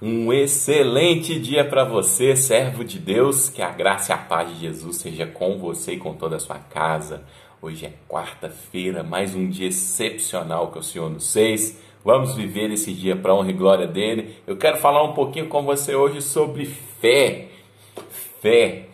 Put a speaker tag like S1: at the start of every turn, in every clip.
S1: Um excelente dia para você, servo de Deus. Que a graça e a paz de Jesus seja com você e com toda a sua casa. Hoje é quarta-feira, mais um dia excepcional que o Senhor nos fez. Vamos viver esse dia para a honra e glória dele. Eu quero falar um pouquinho com você hoje sobre fé. Fé.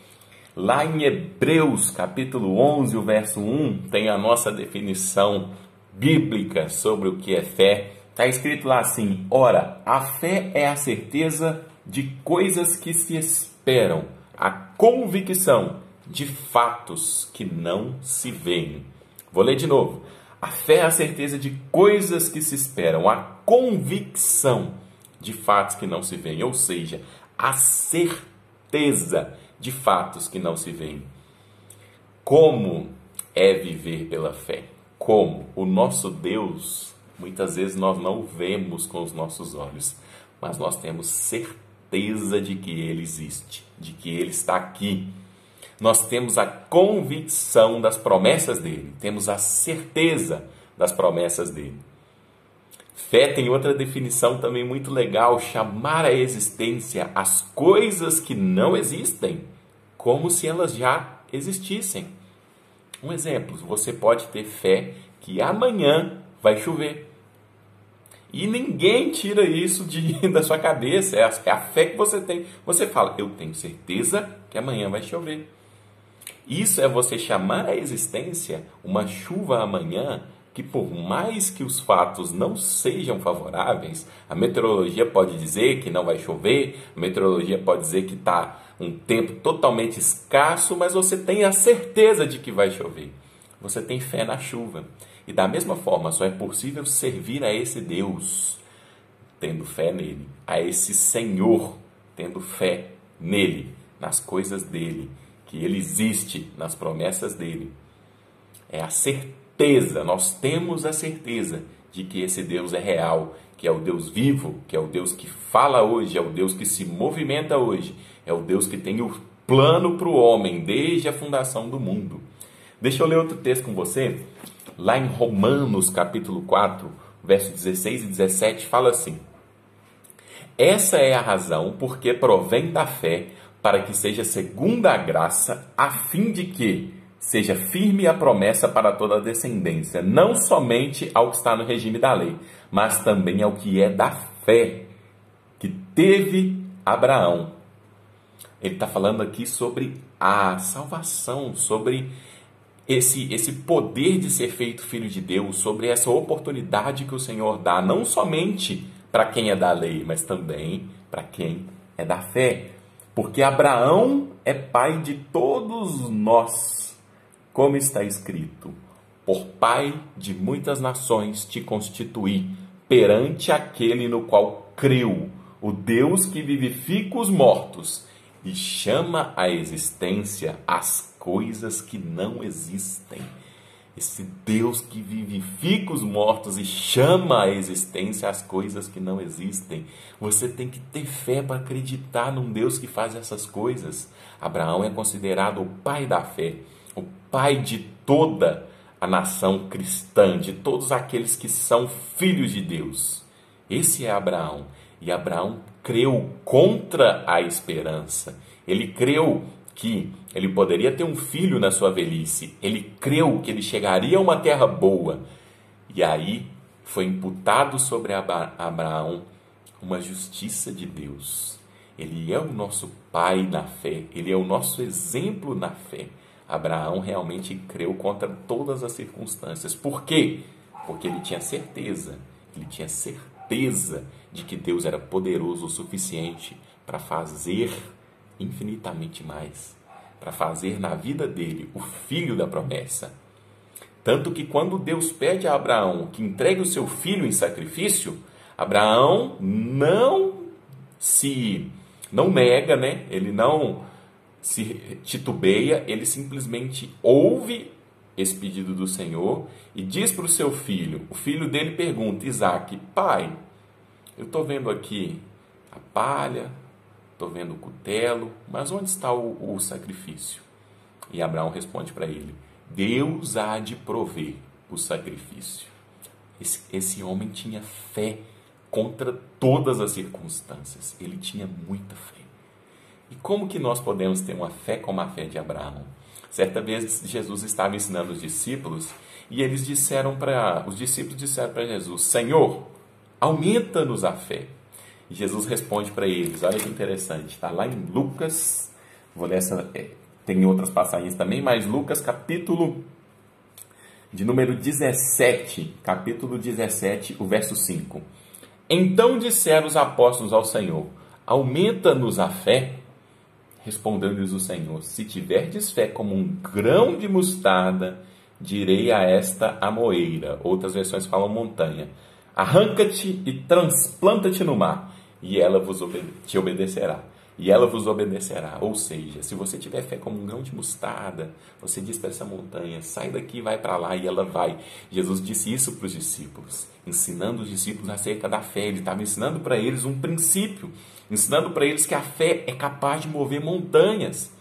S1: Lá em Hebreus, capítulo 11, o verso 1, tem a nossa definição bíblica sobre o que é fé. Está escrito lá assim: ora, a fé é a certeza de coisas que se esperam, a convicção de fatos que não se veem. Vou ler de novo. A fé é a certeza de coisas que se esperam, a convicção de fatos que não se veem, ou seja, a certeza de fatos que não se veem. Como é viver pela fé? Como? O nosso Deus, muitas vezes nós não o vemos com os nossos olhos, mas nós temos certeza de que Ele existe, de que Ele está aqui. Nós temos a convicção das promessas dEle, temos a certeza das promessas dEle. Fé tem outra definição também muito legal: chamar à existência as coisas que não existem, como se elas já existissem. Um exemplo: você pode ter fé que amanhã vai chover. E ninguém tira isso da sua cabeça, é a fé que você tem. Você fala: eu tenho certeza que amanhã vai chover. Isso é você chamar à existência uma chuva amanhã, que por mais que os fatos não sejam favoráveis, a meteorologia pode dizer que não vai chover, a meteorologia pode dizer que está um tempo totalmente escasso, mas você tem a certeza de que vai chover. Você tem fé na chuva. E da mesma forma, só é possível servir a esse Deus tendo fé nele, a esse Senhor tendo fé nele, nas coisas dele, que ele existe, nas promessas dele. É a certeza, nós temos a certeza de que esse Deus é real, que é o Deus vivo, que é o Deus que fala hoje, é o Deus que se movimenta hoje, é o Deus que tem o plano para o homem desde a fundação do mundo. Deixa eu ler outro texto com você. Lá em Romanos, capítulo 4, versos 16 e 17, fala assim: essa é a razão porque provém da fé, para que seja segundo a graça, a fim de que seja firme a promessa para toda a descendência, não somente ao que está no regime da lei, mas também ao que é da fé, que teve Abraão. Ele está falando aqui sobre a salvação, sobre esse poder de ser feito filho de Deus, sobre essa oportunidade que o Senhor dá, não somente para quem é da lei, mas também para quem é da fé. Porque Abraão é pai de todos nós, como está escrito: por pai de muitas nações te constituí, perante aquele no qual creu, o Deus que vivifica os mortos e chama à existência as coisas que não existem. Esse Deus que vivifica os mortos e chama à existência as coisas que não existem. Você tem que ter fé para acreditar num Deus que faz essas coisas. Abraão é considerado o pai da fé, o pai de toda a nação cristã, de todos aqueles que são filhos de Deus. Esse é Abraão. E Abraão creu contra a esperança. Ele creu que ele poderia ter um filho na sua velhice. Ele creu que ele chegaria a uma terra boa. E aí foi imputado sobre Abraão uma justiça de Deus. Ele é o nosso pai na fé. Ele é o nosso exemplo na fé. Abraão realmente creu contra todas as circunstâncias. Por quê? Porque ele tinha certeza. Ele tinha certeza de que Deus era poderoso o suficiente para fazer infinitamente mais, para fazer na vida dele o filho da promessa. Tanto que quando Deus pede a Abraão que entregue o seu filho em sacrifício, Abraão não nega, né? Ele não se titubeia, ele simplesmente ouve esse pedido do Senhor e diz para o seu filho. O filho dele pergunta: Isaque, pai, eu estou vendo aqui a palha, estou vendo o cutelo, mas onde está o sacrifício? E Abraão responde para ele: Deus há de prover o sacrifício. Esse homem tinha fé contra todas as circunstâncias. Ele tinha muita fé. E como que nós podemos ter uma fé como a fé de Abraão? Certa vez Jesus estava ensinando os discípulos e os discípulos disseram para Jesus: Senhor, aumenta-nos a fé. E Jesus responde para eles, olha que interessante, está lá em Lucas, vou ler tem outras passagens também, mas Lucas capítulo de número 17, capítulo 17, o verso 5. Então disseram os apóstolos ao Senhor: aumenta-nos a fé. Respondeu-lhes o Senhor: se tiverdes fé como um grão de mostarda, direi a esta amoeira, outras versões falam montanha, arranca-te e transplanta-te no mar, e ela te obedecerá. E ela vos obedecerá. Ou seja, se você tiver fé como um grão de mostarda, você diz para essa montanha: sai daqui, vai para lá, e ela vai. Jesus disse isso para os discípulos, ensinando os discípulos acerca da fé. Ele estava ensinando para eles um princípio, ensinando para eles que a fé é capaz de mover montanhas.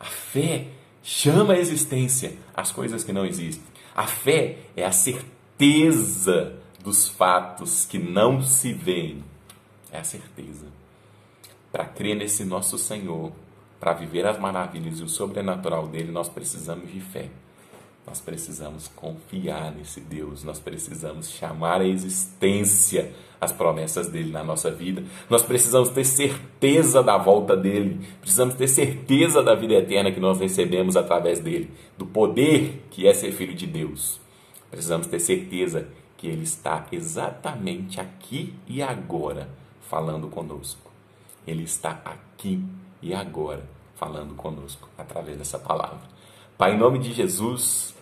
S1: A fé chama à existência as coisas que não existem. A fé é a certeza dos fatos que não se veem. É a certeza. Para crer nesse nosso Senhor, para viver as maravilhas e o sobrenatural dele, nós precisamos de fé. Nós precisamos confiar nesse Deus. Nós precisamos chamar à existência as promessas dele na nossa vida. Nós precisamos ter certeza da volta dele. Precisamos ter certeza da vida eterna que nós recebemos através dele. Do poder que é ser filho de Deus. Precisamos ter certeza que ele está exatamente aqui e agora falando conosco. Ele está aqui e agora falando conosco através dessa palavra. Pai, em nome de Jesus,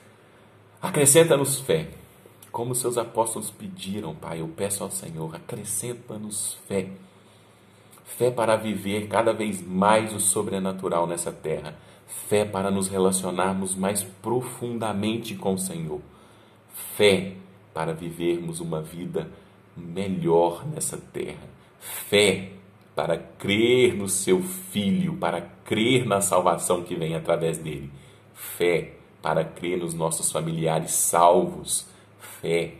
S1: acrescenta-nos fé. Como seus apóstolos pediram, Pai, eu peço ao Senhor, acrescenta-nos fé. Fé para viver cada vez mais o sobrenatural nessa terra. Fé para nos relacionarmos mais profundamente com o Senhor. Fé para vivermos uma vida melhor nessa terra. Fé para crer no seu Filho, para crer na salvação que vem através dele. Fé para crer nos nossos familiares salvos. Fé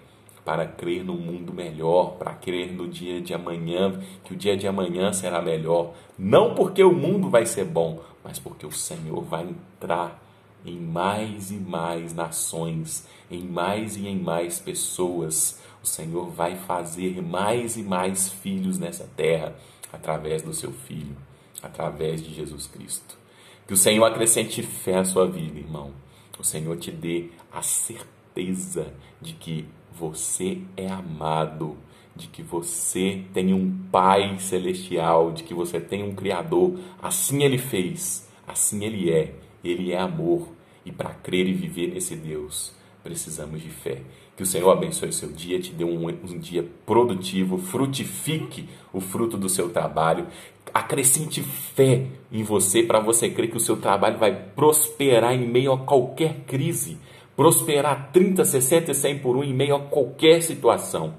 S1: para crer num mundo melhor, para crer no dia de amanhã, que o dia de amanhã será melhor. Não porque o mundo vai ser bom, mas porque o Senhor vai entrar em mais e mais nações, em mais e em mais pessoas. O Senhor vai fazer mais e mais filhos nessa terra, através do seu Filho, através de Jesus Cristo. Que o Senhor acrescente fé à sua vida, irmão. O Senhor te dê a certeza de que você é amado, de que você tem um Pai celestial, de que você tem um Criador. Assim Ele fez, assim Ele é amor. E para crer e viver nesse Deus, precisamos de fé. Que o Senhor abençoe o seu dia, te dê um dia produtivo, frutifique o fruto do seu trabalho, acrescente fé em você para você crer que o seu trabalho vai prosperar em meio a qualquer crise, prosperar 30, 60 e 100 por um em meio a qualquer situação.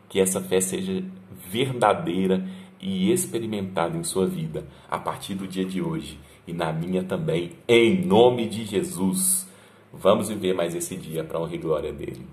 S1: Que essa fé seja verdadeira e experimentada em sua vida a partir do dia de hoje e na minha também, em nome de Jesus. Vamos viver mais esse dia para a honra e glória dele.